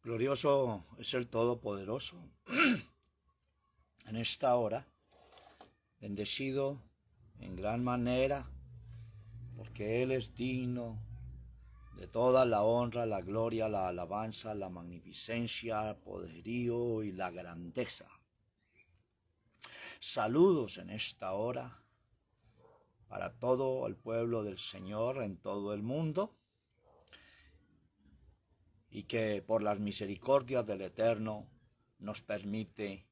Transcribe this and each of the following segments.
Glorioso es el Todopoderoso. En esta hora, bendecido en gran manera, porque Él es digno de toda la honra, la gloria, la alabanza, la magnificencia, el poderío y la grandeza. Saludos en esta hora para todo el pueblo del Señor en todo el mundo, y que por las misericordias del Eterno nos permite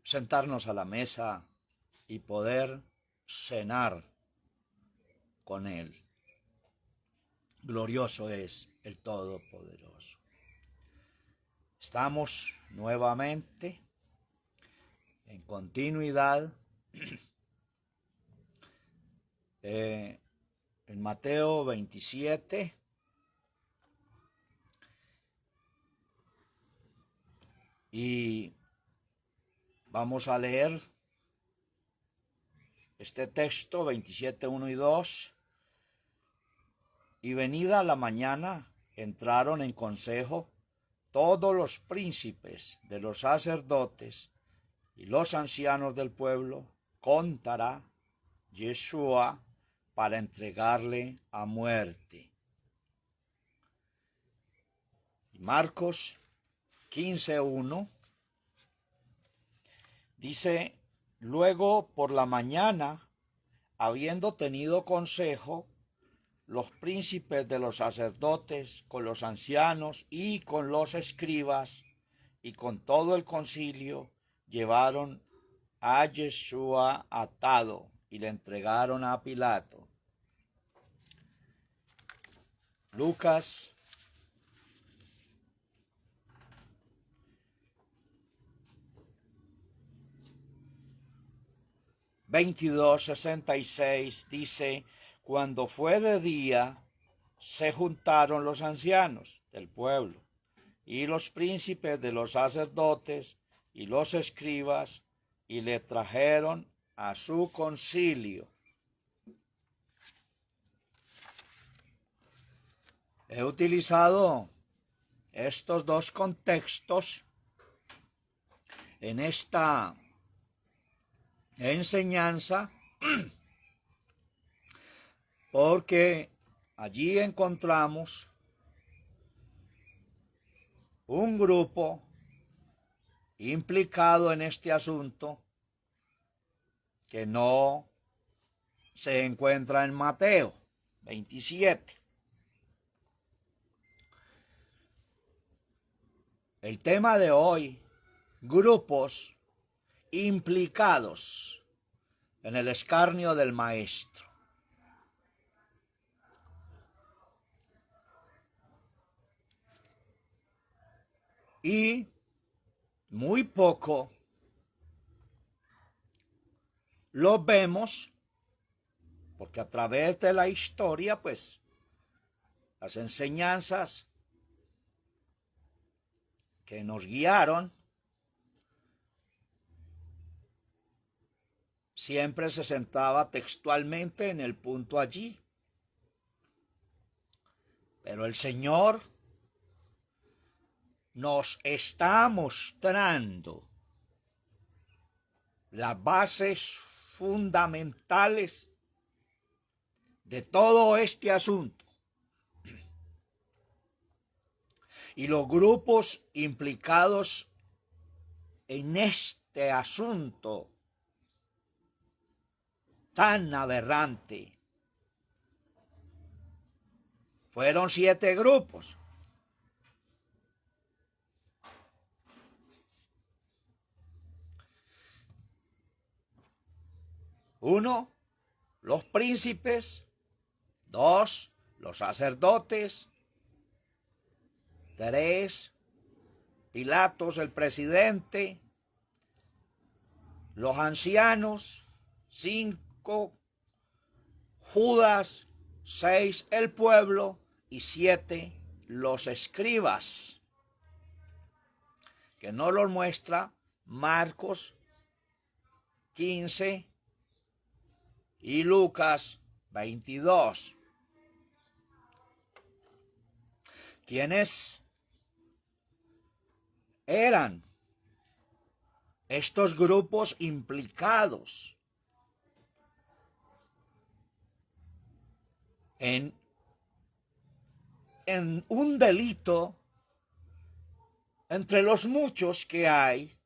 sentarnos a la mesa y poder cenar con Él. Glorioso es el Todopoderoso. Estamos nuevamente en continuidad en Mateo 27. Y vamos a leer este texto 27, 1 y 2. Y venida la mañana, entraron en consejo todos los príncipes de los sacerdotes y los ancianos del pueblo contra Yeshua para entregarle a muerte. Y Marcos 15:1 dice: luego por la mañana, habiendo tenido consejo, los príncipes de los sacerdotes con los ancianos y con los escribas y con todo el concilio, llevaron a Yeshua atado y le entregaron a Pilato. Lucas 22:66 dice: cuando fue de día, se juntaron los ancianos del pueblo y los príncipes de los sacerdotes y los escribas, y le trajeron a su concilio. He utilizado estos dos contextos en esta enseñanza porque allí encontramos un grupo implicado en este asunto que no se encuentra en Mateo 27. El tema de hoy: grupos implicados en el escarnio del Maestro. Y muy poco lo vemos, porque a través de la historia, pues, las enseñanzas que nos guiaron siempre se sentaba textualmente en el punto allí. Pero el Señor nos está mostrando las bases fundamentales de todo este asunto. Y los grupos implicados en este asunto tan aberrante fueron 7 grupos. Uno, los príncipes. 2, los sacerdotes. 3, Pilatos el presidente. Los ancianos. 5, Judas. 6, el pueblo. Y 7, los escribas, que nos los muestra Marcos 15 y Lucas 22. Quienes eran estos grupos implicados en un delito entre los muchos que hay,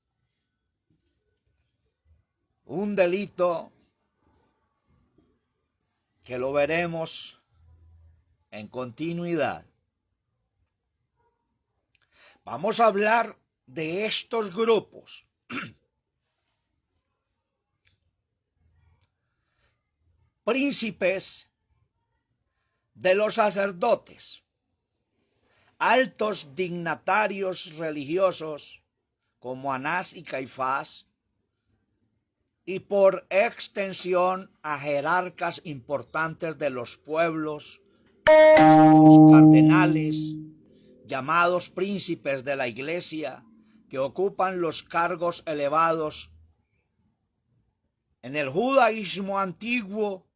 un delito que lo veremos en continuidad. Vamos a hablar de estos grupos. Príncipes de los sacerdotes, altos dignatarios religiosos como Anás y Caifás, y por extensión a jerarcas importantes de los pueblos, los cardenales, llamados príncipes de la iglesia, que ocupan los cargos elevados en el judaísmo antiguo.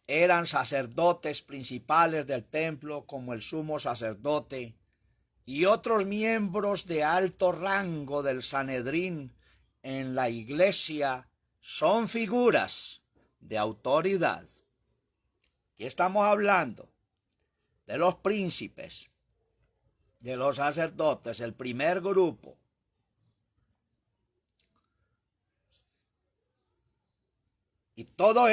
Eran sacerdotes principales del templo, como el sumo sacerdote y otros miembros de alto rango del Sanedrín en la iglesia. Son figuras de autoridad. Aquí estamos hablando de los príncipes, de los sacerdotes, el primer grupo. Y todo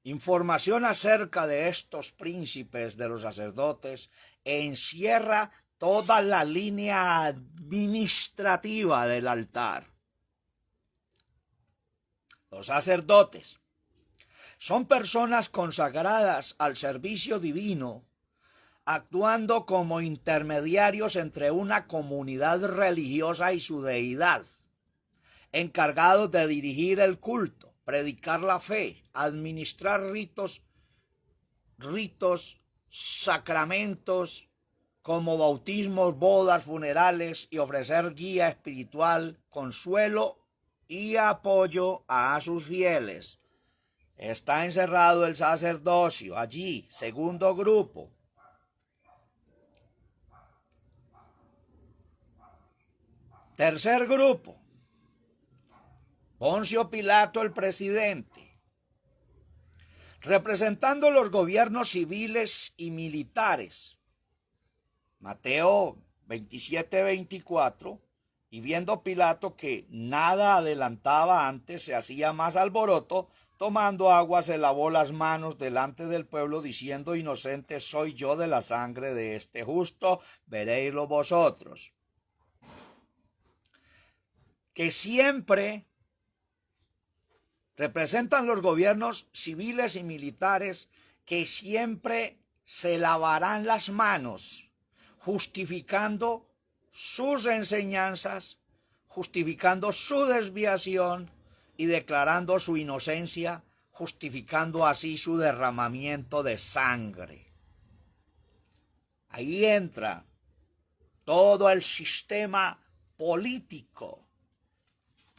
información acerca de estos príncipes de los sacerdotes encierra toda la línea administrativa del altar. Los sacerdotes son personas consagradas al servicio divino, actuando como intermediarios entre una comunidad religiosa y su deidad, encargados de dirigir el culto, predicar la fe, administrar ritos, sacramentos como bautismos, bodas, funerales, y ofrecer guía espiritual, consuelo y apoyo a sus fieles. Está encerrado el sacerdocio allí. Segundo grupo. Tercer grupo. Poncio Pilato, el presidente, representando los gobiernos civiles y militares. Mateo 27-24, y viendo Pilato que nada adelantaba antes, se hacía más alboroto, tomando agua se lavó las manos delante del pueblo, diciendo: inocente soy yo de la sangre de este justo, veréislo vosotros. Que siempre representan los gobiernos civiles y militares, que siempre se lavarán las manos, justificando sus enseñanzas, justificando su desviación y declarando su inocencia, justificando así su derramamiento de sangre. Ahí entra todo el sistema político,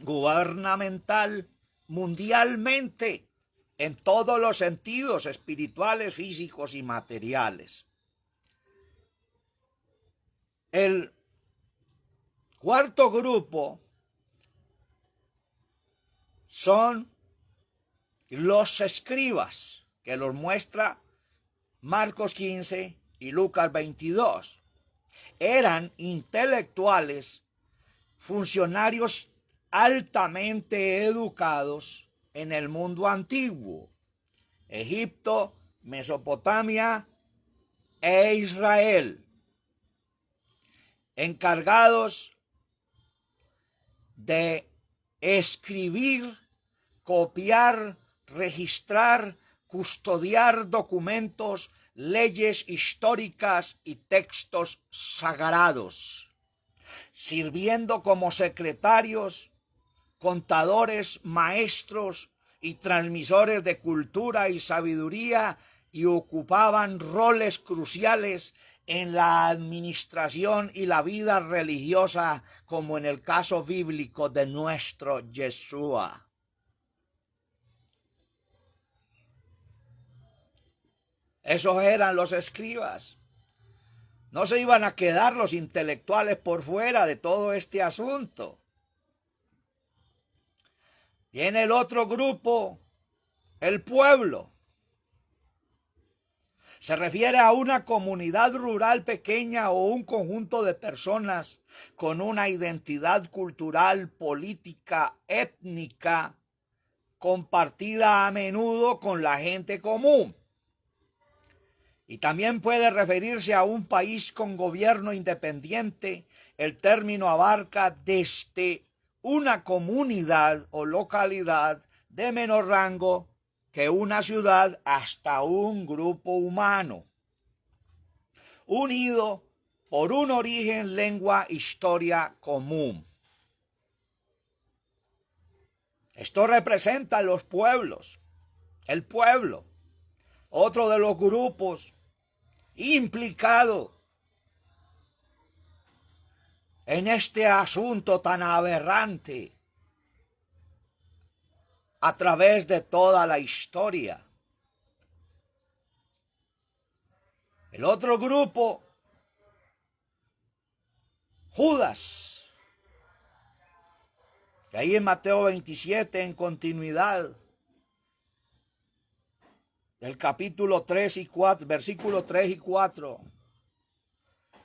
gubernamental, mundialmente, en todos los sentidos espirituales, físicos y materiales. El cuarto grupo son los escribas, que los muestra Marcos 15 y Lucas 22. Eran intelectuales, funcionarios altamente educados en el mundo antiguo, Egipto, Mesopotamia e Israel, encargados de escribir, copiar, registrar, custodiar documentos, leyes históricas y textos sagrados, sirviendo como secretarios, contadores, maestros y transmisores de cultura y sabiduría, y ocupaban roles cruciales en la administración y la vida religiosa, como en el caso bíblico de nuestro Yeshua. Esos eran los escribas. No se iban a quedar los intelectuales por fuera de todo este asunto. Viene el otro grupo, el pueblo. Se refiere a una comunidad rural pequeña o un conjunto de personas con una identidad cultural, política, étnica, compartida a menudo con la gente común. Y también puede referirse a un país con gobierno independiente. El término abarca desde una comunidad o localidad de menor rango que una ciudad hasta un grupo humano, unido por un origen, lengua, historia común. Esto representa a los pueblos, el pueblo, otro de los grupos implicado en este asunto tan aberrante a través de toda la historia. El otro grupo, Judas, que ahí en Mateo 27, en continuidad del capítulo 3 y 4, versículo 3 y 4.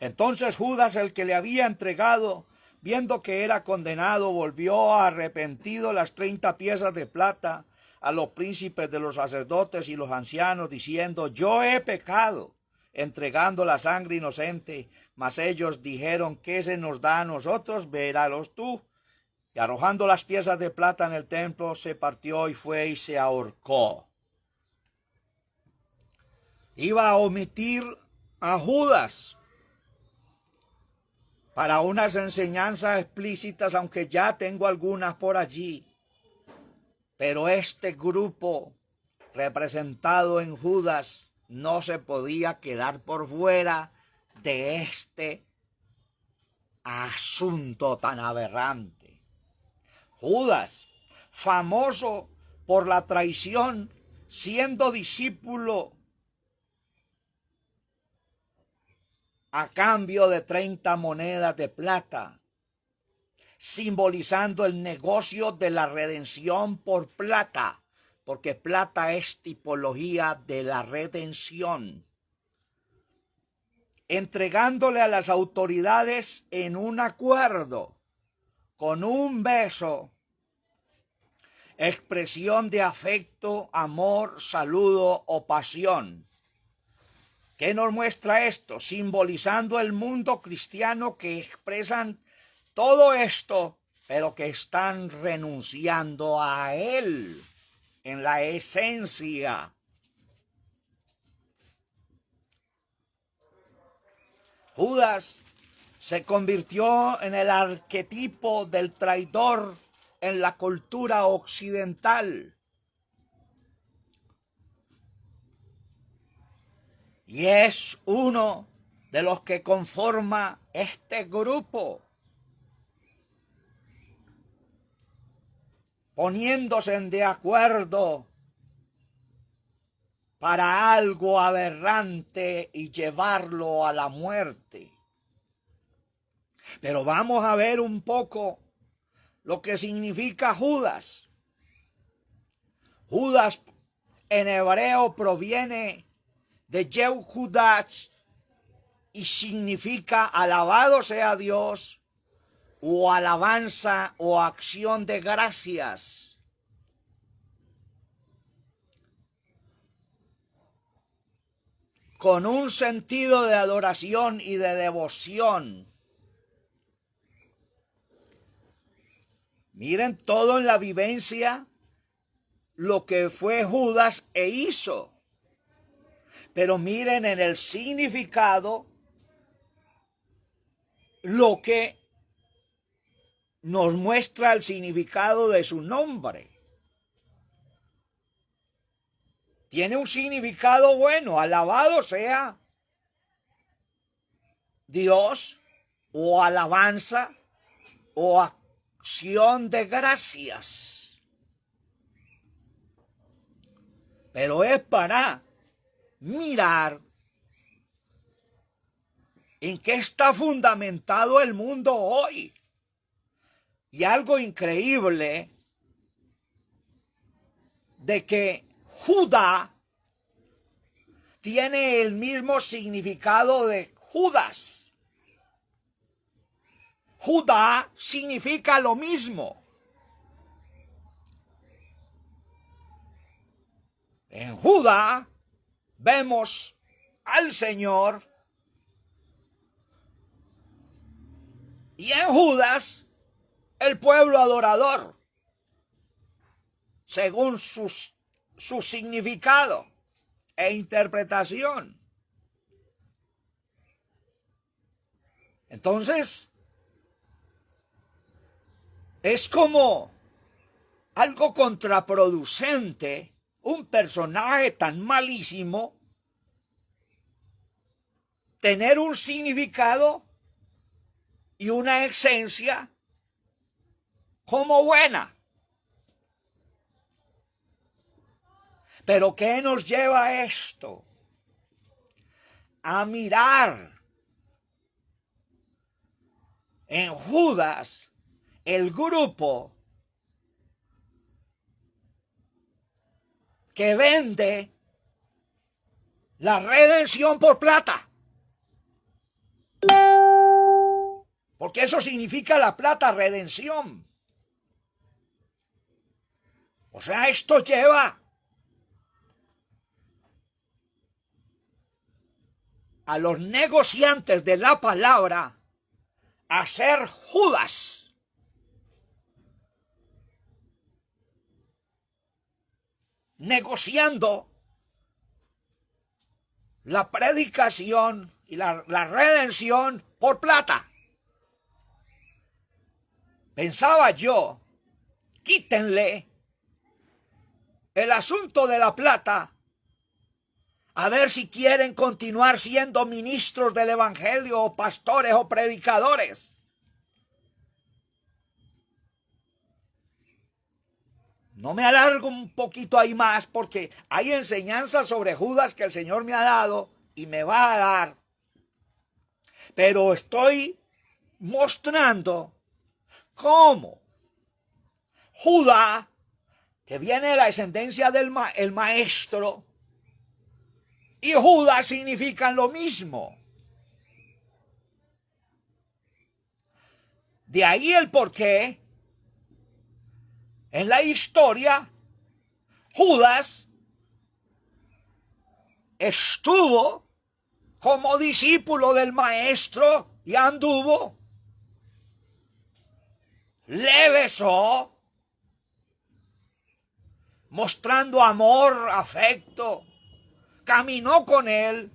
Entonces Judas, el que le había entregado, viendo que era condenado, volvió arrepentido las 30 piezas de plata a los príncipes de los sacerdotes y los ancianos, diciendo: yo he pecado, entregando la sangre inocente. Mas ellos dijeron: ¿qué se nos da a nosotros? Véralos tú. Y arrojando las piezas de plata en el templo, se partió y fue y se ahorcó. Iba a omitir a Judas para unas enseñanzas explícitas, aunque ya tengo algunas por allí. Pero este grupo representado en Judas no se podía quedar por fuera de este asunto tan aberrante. Judas, famoso por la traición, siendo discípulo a cambio de 30 monedas de plata, simbolizando el negocio de la redención por plata, porque plata es tipología de la redención, entregándole a las autoridades en un acuerdo, con un beso, expresión de afecto, amor, saludo o pasión. ¿Qué nos muestra esto? Simbolizando el mundo cristiano que expresan todo esto, pero que están renunciando a él en la esencia. Judas se convirtió en el arquetipo del traidor en la cultura occidental. Y es uno de los que conforma este grupo, poniéndose de acuerdo para algo aberrante y llevarlo a la muerte. Pero vamos a ver un poco lo que significa Judas. Judas en hebreo proviene de Yehudash y significa alabado sea Dios, o alabanza o acción de gracias. Con un sentido de adoración y de devoción. Miren todo en la vivencia lo que fue Judas e hizo. Pero miren en el significado lo que nos muestra el significado de su nombre. Tiene un significado bueno: alabado sea Dios, o alabanza o acción de gracias. Pero es para mirar ¿En qué está fundamentado el mundo hoy? Y algo increíble de que Judá tiene el mismo significado de Judas. Judá significa lo mismo. En Judá vemos al Señor y en Judas el pueblo adorador, según su significado e interpretación. Entonces, es como algo contraproducente un personaje tan malísimo tener un significado y una esencia como buena. Pero ¿qué nos lleva a esto? A mirar en Judas el grupo que vende la redención por plata. Porque eso significa la plata, redención. O sea, esto lleva a los negociantes de la palabra a ser Judas. Negociando la predicación y la redención por plata. Pensaba yo, quítenle el asunto de la plata, a ver si quieren continuar siendo ministros del evangelio o pastores o predicadores. No me alargo un poquito ahí más porque hay enseñanzas sobre Judas que el Señor me ha dado y me va a dar. Pero estoy mostrando cómo Judá, que viene de la descendencia del maestro, y Judas significan lo mismo. De ahí el porqué en la historia Judas estuvo como discípulo del maestro y anduvo, le besó, mostrando amor, afecto, caminó con él.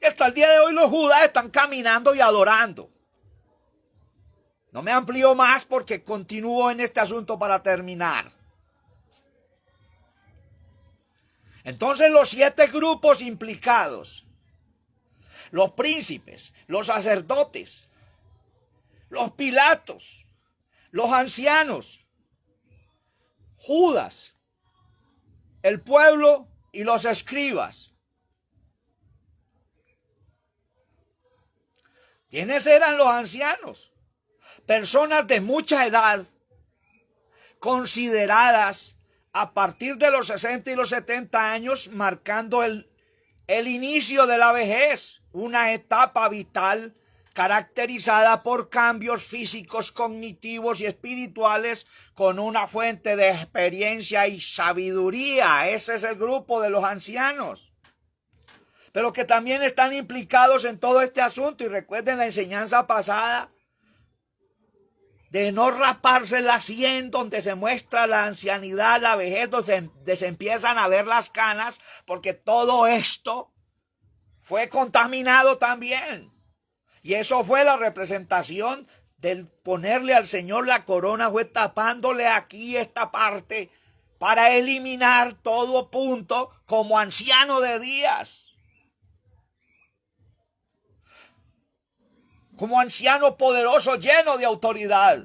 Y hasta el día de hoy los Judas están caminando y adorando. No me amplío más porque continúo en este asunto para terminar. Entonces los 7 grupos implicados, los príncipes, los sacerdotes, los Pilatos, los ancianos, Judas, el pueblo y los escribas. ¿Quiénes eran los ancianos? Personas de mucha edad, consideradas a partir de los 60 y los 70 años, marcando el inicio de la vejez, una etapa vital caracterizada por cambios físicos, cognitivos y espirituales con una fuente de experiencia y sabiduría. Ese es el grupo de los ancianos. Pero que también están implicados en todo este asunto. Y recuerden la enseñanza pasada de no raparse la sien, donde se muestra la ancianidad, la vejez, donde se empiezan a ver las canas, porque todo esto fue contaminado también. Y eso fue la representación del ponerle al Señor la corona, fue tapándole aquí esta parte para eliminar todo punto como anciano de días. Como anciano poderoso lleno de autoridad.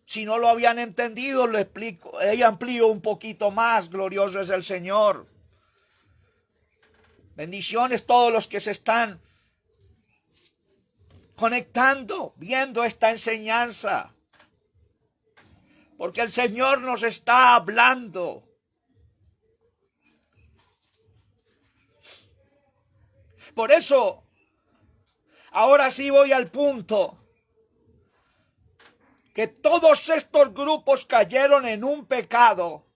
Si no lo habían entendido, lo explico, amplío un poquito más. Glorioso es el Señor. Bendiciones todos los que se están conectando, viendo esta enseñanza. Porque el Señor nos está hablando. Por eso, ahora sí voy al punto. Que todos estos grupos cayeron en un pecado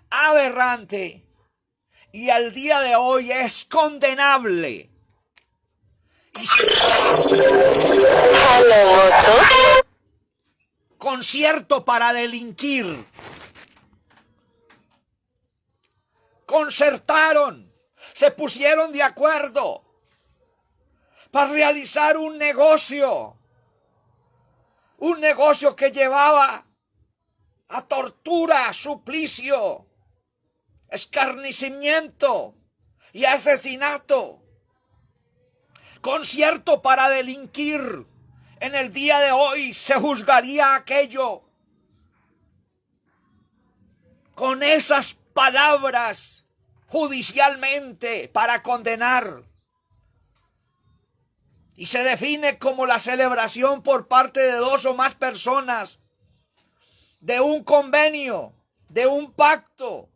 aberrante y al día de hoy es condenable. Concierto para delinquir. Concertaron, se pusieron de acuerdo para realizar un negocio que llevaba a tortura, suplicio, escarnecimiento y asesinato. Concierto para delinquir. En el día de hoy se juzgaría aquello con esas palabras judicialmente para condenar. Y se define como la celebración por parte de dos o más personas de un convenio, de un pacto,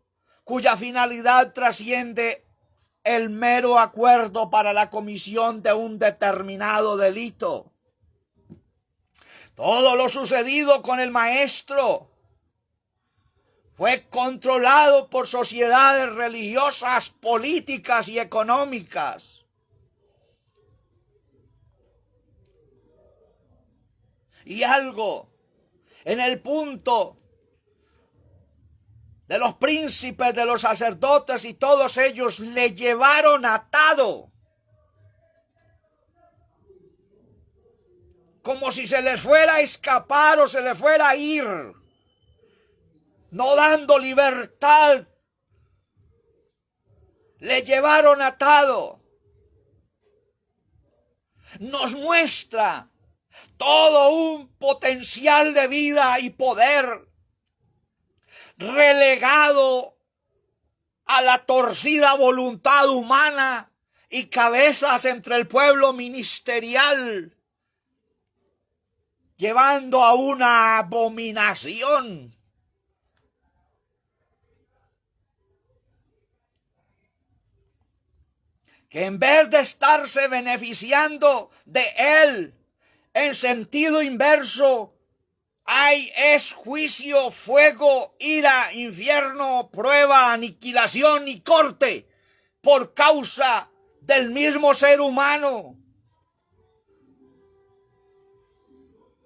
cuya finalidad trasciende el mero acuerdo para la comisión de un determinado delito. Todo lo sucedido con el maestro fue controlado por sociedades religiosas, políticas y económicas. Y algo en el punto de los príncipes, de los sacerdotes y todos ellos le llevaron atado, como si se les fuera a escapar o se les fuera a ir, no dando libertad. Le llevaron atado. Nos muestra todo un potencial de vida y poder relegado a la torcida voluntad humana y cabezas entre el pueblo ministerial, llevando a una abominación. Que en vez de estarse beneficiando de él en sentido inverso, es juicio, fuego, ira, infierno, prueba, aniquilación y corte por causa del mismo ser humano.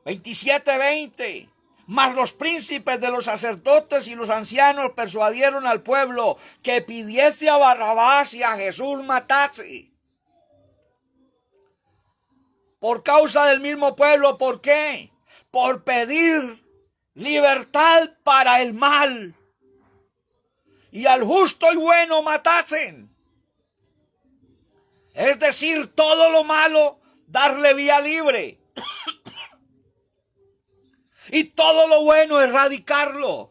27:20. Mas los príncipes de los sacerdotes y los ancianos persuadieron al pueblo que pidiese a Barrabás y a Jesús matase. Por causa del mismo pueblo, ¿por qué? Por pedir libertad para el mal. Y al justo y bueno matasen. Es decir, todo lo malo, darle vía libre. Y todo lo bueno, erradicarlo.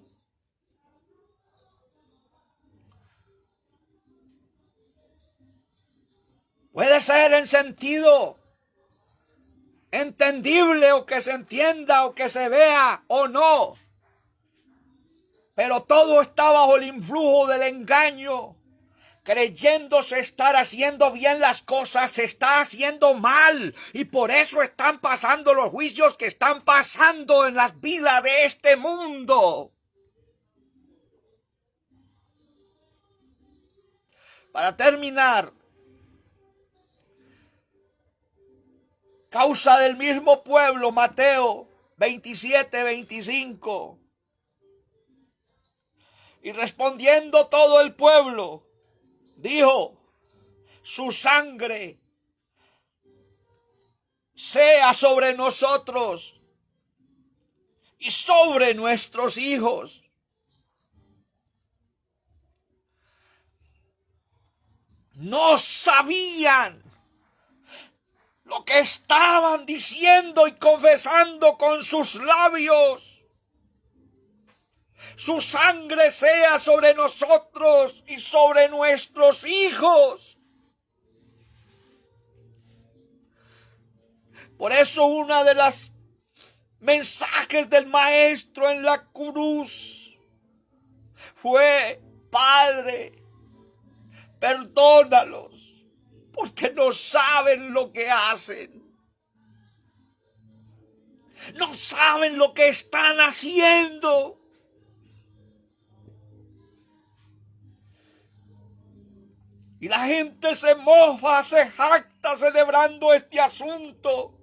Puede ser en sentido entendible o que se entienda o que se vea o no. Pero todo está bajo el influjo del engaño. Creyéndose estar haciendo bien las cosas, se está haciendo mal. Y por eso están pasando los juicios que están pasando en las vidas de este mundo. Para terminar, causa del mismo pueblo, Mateo 27:25. Y respondiendo todo el pueblo, dijo: su sangre sea sobre nosotros y sobre nuestros hijos. No sabían lo que estaban diciendo y confesando con sus labios. su sangre sea sobre nosotros y sobre nuestros hijos. Por eso una de las mensajes del Maestro en la cruz fue: Padre, perdónalos, porque no saben lo que hacen. No saben lo que están haciendo. Y la gente se mofa, se jacta celebrando este asunto,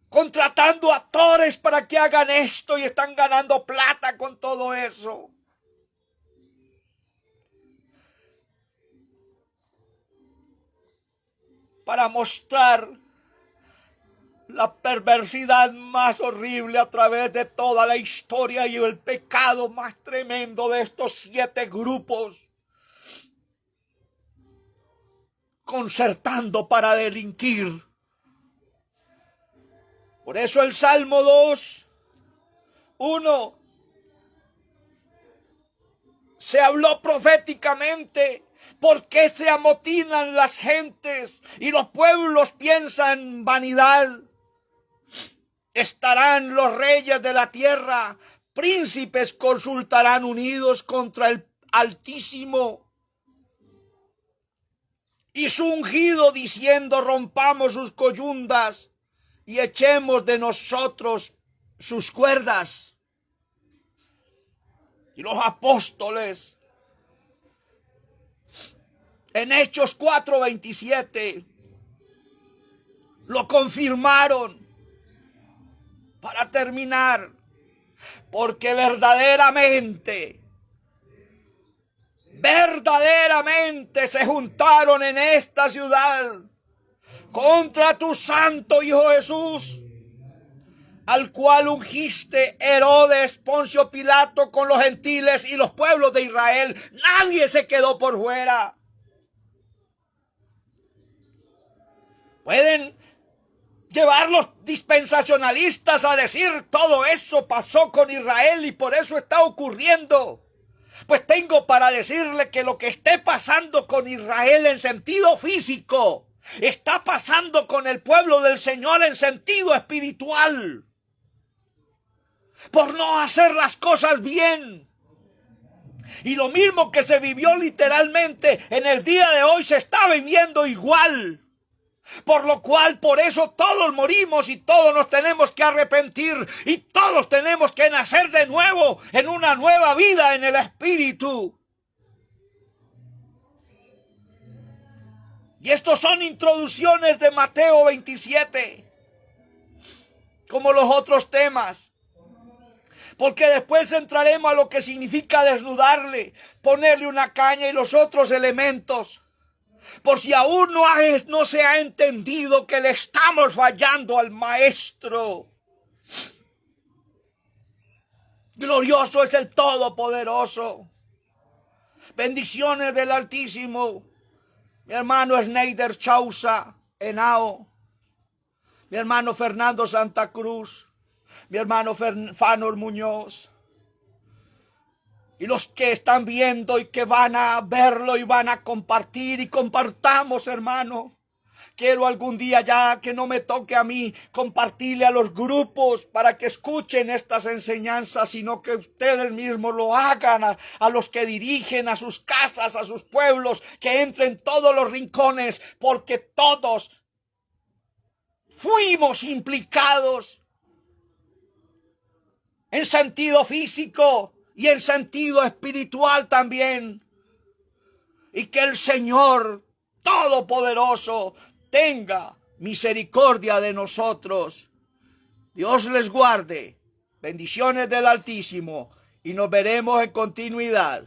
contratando actores para que hagan esto y están ganando plata con todo eso. Para mostrar la perversidad más horrible a través de toda la historia y el pecado más tremendo de estos 7 grupos, concertando para delinquir. Por eso el Salmo 2:1 se habló proféticamente. ¿Por qué se amotinan las gentes y los pueblos piensan en vanidad? Estarán los reyes de la tierra, príncipes consultarán unidos contra el Altísimo y su ungido, diciendo: rompamos sus coyundas y echemos de nosotros sus cuerdas. Y los apóstoles en Hechos 4:27 lo confirmaron. Para terminar, porque verdaderamente se juntaron en esta ciudad contra tu santo Hijo Jesús, al cual ungiste Herodes, Poncio Pilato, con los gentiles y los pueblos de Israel. Nadie se quedó por fuera. Pueden llevar los dispensacionalistas a decir: todo eso pasó con Israel y por eso está ocurriendo. Pues tengo para decirle que lo que esté pasando con Israel en sentido físico, está pasando con el pueblo del Señor en sentido espiritual. Por no hacer las cosas bien. Y lo mismo que se vivió literalmente en el día de hoy se está viviendo igual. Por lo cual, por eso todos morimos y todos nos tenemos que arrepentir y todos tenemos que nacer de nuevo en una nueva vida en el Espíritu. Y estos son introducciones de Mateo 27, como los otros temas. Porque después entraremos a lo que significa desnudarle, ponerle una caña y los otros elementos. Por si aún no se ha entendido que le estamos fallando al Maestro. Glorioso es el Todopoderoso. Bendiciones del Altísimo. Mi hermano Schneider Chausa, Henao. Mi hermano Fernando Santa Cruz. Mi hermano Fanor Muñoz. Y los que están viendo y que van a verlo y van a compartir, y compartamos, hermano. Quiero algún día ya que no me toque a mí compartirle a los grupos para que escuchen estas enseñanzas, sino que ustedes mismos lo hagan a los que dirigen, a sus casas, a sus pueblos, que entren todos los rincones, porque todos fuimos implicados en sentido físico y en sentido espiritual también. Y que el Señor Todopoderoso tenga misericordia de nosotros. Dios les guarde. Bendiciones del Altísimo. Y nos veremos en continuidad.